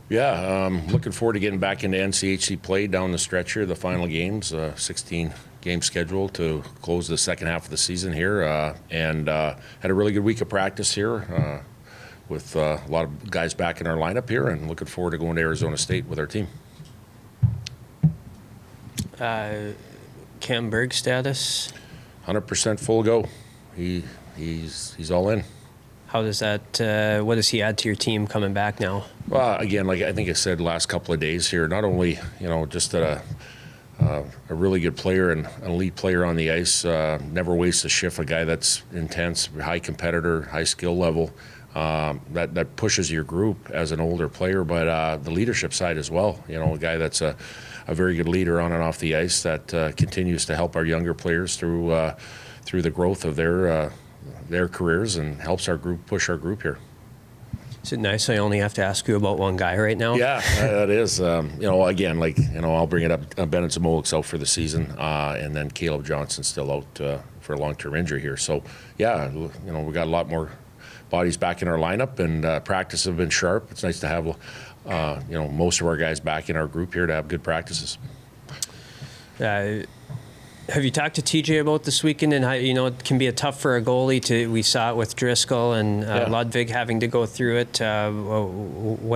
Yeah, looking forward to getting back into NCHC play down the stretch here, the final games, 16 game schedule to close the second half of the season here, and had a really good week of practice here with a lot of guys back in our lineup here, and looking forward to going to Arizona State with our team. Cam Berg status? 100% full go. He's all in. How does that? What does he add to your team coming back now? Well, again, like I think I said last couple of days here, not only just a really good player and an elite player on the ice, never wastes a shift. A guy that's intense, high competitor, high skill level. That pushes your group as an older player, but the leadership side as well. A guy that's a very good leader on and off the ice that continues to help our younger players through the growth of their careers and helps our group push our group here. Is it nice I only have to ask you about one guy right now? Yeah, that is. Again, I'll bring it up. Bennett Zamolik's out for the season, and then Caleb Johnson's still out for a long-term injury here. So, yeah, we got a lot more bodies back in our lineup, and practice have been sharp. It's nice to have, most of our guys back in our group here to have good practices. Have you talked to TJ about this weekend and how, it can be tough for a goalie we saw it with Driscoll and Ludwig having to go through it. How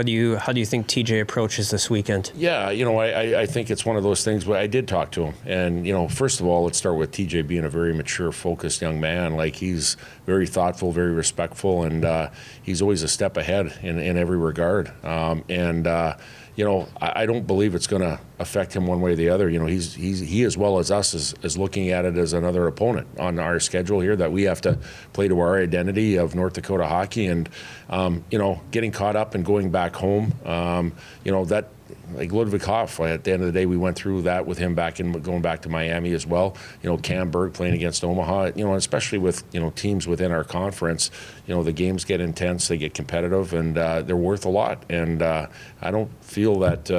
do you think TJ approaches this weekend? Yeah, I think it's one of those things where I did talk to him. And, first of all, let's start with TJ being a very mature, focused young man. Like, he's very thoughtful, very respectful, and he's always a step ahead in every regard. I don't believe it's going to affect him one way or the other. He as well as us is looking at it as another opponent on our schedule here that we have to play to our identity of North Dakota hockey, and getting caught up and going back home. That. Like Ludwig Hoff, at the end of the day, we went through that with him going back to Miami as well. Cam Berg playing against Omaha, especially with, teams within our conference, the games get intense, they get competitive, and they're worth a lot. And I don't feel that,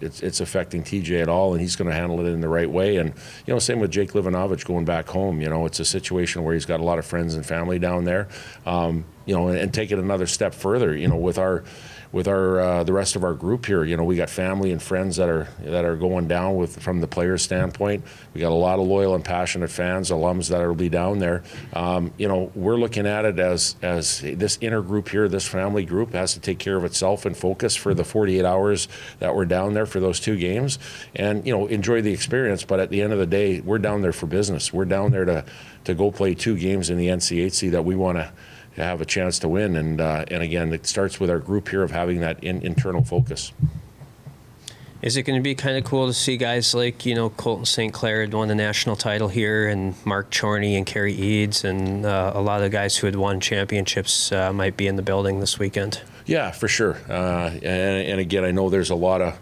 it's affecting TJ at all, and he's going to handle it in the right way. And, same with Jake Livanovich going back home. It's a situation where he's got a lot of friends and family down there, and take it another step further, with the rest of our group here. We got family and friends that are going down from the players' standpoint. We got a lot of loyal and passionate fans, alums that will be down there. We're looking at it as this inner group here, this family group has to take care of itself and focus for the 48 hours that we're down there for those two games, and enjoy the experience. But at the end of the day, we're down there for business. We're down there to go play two games in the NCHC that we want to have a chance to win, and again, it starts with our group here of having that internal focus. Is it going to be kind of cool to see guys like Colton St. Clair had won the national title here, and Mark Chorney and Kerry Eads, and a lot of guys who had won championships might be in the building this weekend? Yeah, for sure. And again, I know there's a lot of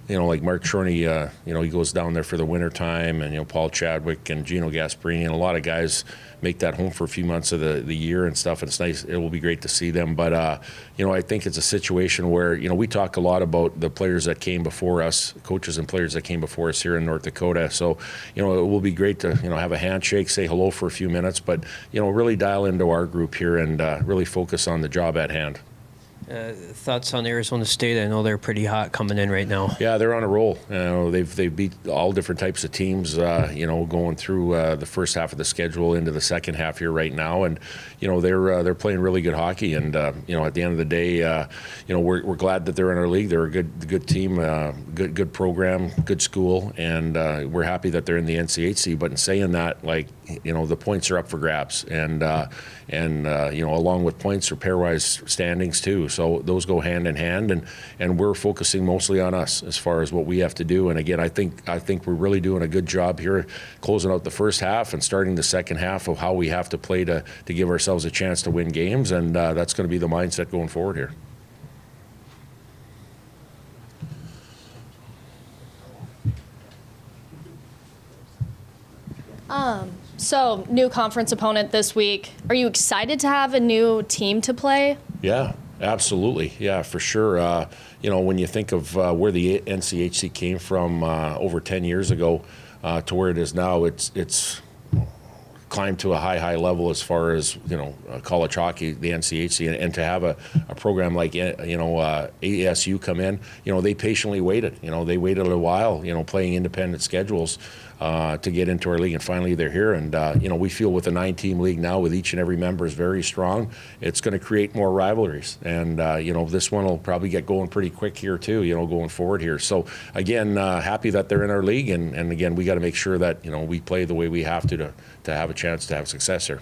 like Mark Chorney, he goes down there for the winter time, and Paul Chadwick and Gino Gasparini, and a lot of guys make that home for a few months of the year and stuff. And it's nice. It will be great to see them. But I think it's a situation where we talk a lot about the players that came before us, coaches and players that came before us here in North Dakota. So it will be great to have a handshake, say hello for a few minutes, but really dial into our group here and really focus on the job at hand. Thoughts on Arizona State? I know they're pretty hot coming in right now. Yeah, they're on a roll. They've beat all different types of teams. Going through the first half of the schedule into the second half here right now, and they're playing really good hockey. And at the end of the day, we're glad that they're in our league. They're a good team, good program, good school, and we're happy that they're in the NCHC. But in saying that, the points are up for grabs, and along with points are pairwise standings too. So those go hand in hand, and we're focusing mostly on us as far as what we have to do. And again, I think we're really doing a good job here, closing out the first half and starting the second half of how we have to play to give ourselves a chance to win games, and that's going to be the mindset going forward here. So, new conference opponent this week. Are you excited to have a new team to play? Yeah, absolutely. Yeah, for sure. When you think of where the NCHC came from over 10 years ago to where it is now, it's climbed to a high level as far as, college hockey, the NCHC, and to have a program like, ASU come in, they patiently waited. They waited a while, playing independent schedules to get into our league, and finally they're here. And we feel with a 9-team league now, with each and every member is very strong, it's going to create more rivalries. And this one will probably get going pretty quick here too, going forward here. So again, happy that they're in our league, and again, we got to make sure that we play the way we have to have a chance to have success here.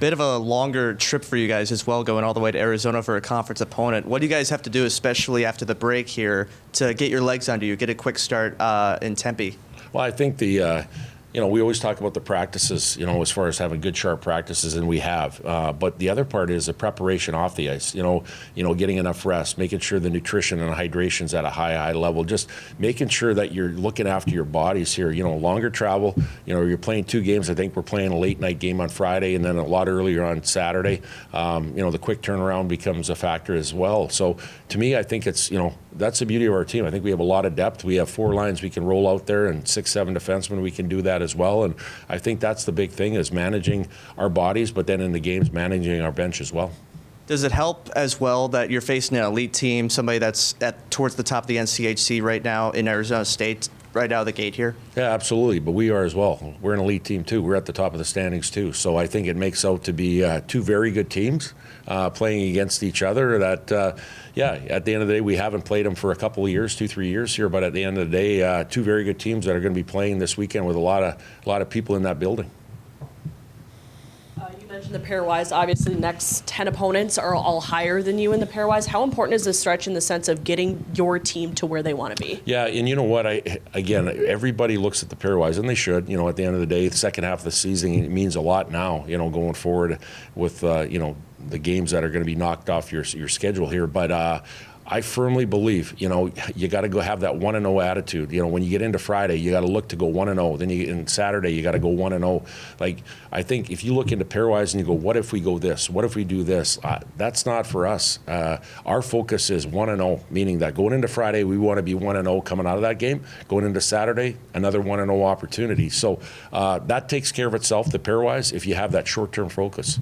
Bit of a longer trip for you guys as well, going all the way to Arizona for a conference opponent. What do you guys have to do, especially after the break here, to get your legs under you, get a quick start in Tempe? Well, I think we always talk about the practices, as far as having good, sharp practices, and we have. But the other part is the preparation off the ice, getting enough rest, making sure the nutrition and hydration's at a high level, just making sure that you're looking after your bodies here. Longer travel, you're playing 2 games. I think we're playing a late night game on Friday and then a lot earlier on Saturday. The quick turnaround becomes a factor as well. So to me, I think it's, that's the beauty of our team. I think we have a lot of depth. We have 4 lines we can roll out there, and 6-7 defensemen we can do that as well. And I think that's the big thing, is managing our bodies, but then in the games, managing our bench as well. Does it help as well that you're facing an elite team, somebody that's towards the top of the NCHC right now in Arizona State, right out of the gate here? Yeah, absolutely. But we are as well. We're an elite team too. We're at the top of the standings too. So I think it makes out to be 2 very good teams playing against each other. That, at the end of the day, we haven't played them for a couple of years, 2-3 years here. But at the end of the day, 2 very good teams that are going to be playing this weekend with a lot of people in that building. You mentioned the pairwise. Obviously, the next 10 opponents are all higher than you in the pairwise. How important is this stretch in the sense of getting your team to where they want to be? Yeah, and you know what? Again, everybody looks at the pairwise, and they should. At the end of the day, the second half of the season, it means a lot now, going forward with, the games that are going to be knocked off your schedule here. But I firmly believe, you got to go have that 1-0 attitude. When you get into Friday, you got to look to go 1-0. Then in Saturday, you got to go 1-0. Like, I think if you look into pairwise and you go, what if we go this? What if we do this? That's not for us. Our focus is 1-0, meaning that going into Friday, we want to be 1-0 coming out of that game. Going into Saturday, another 1-0 opportunity. So that takes care of itself, the pairwise, if you have that short-term focus.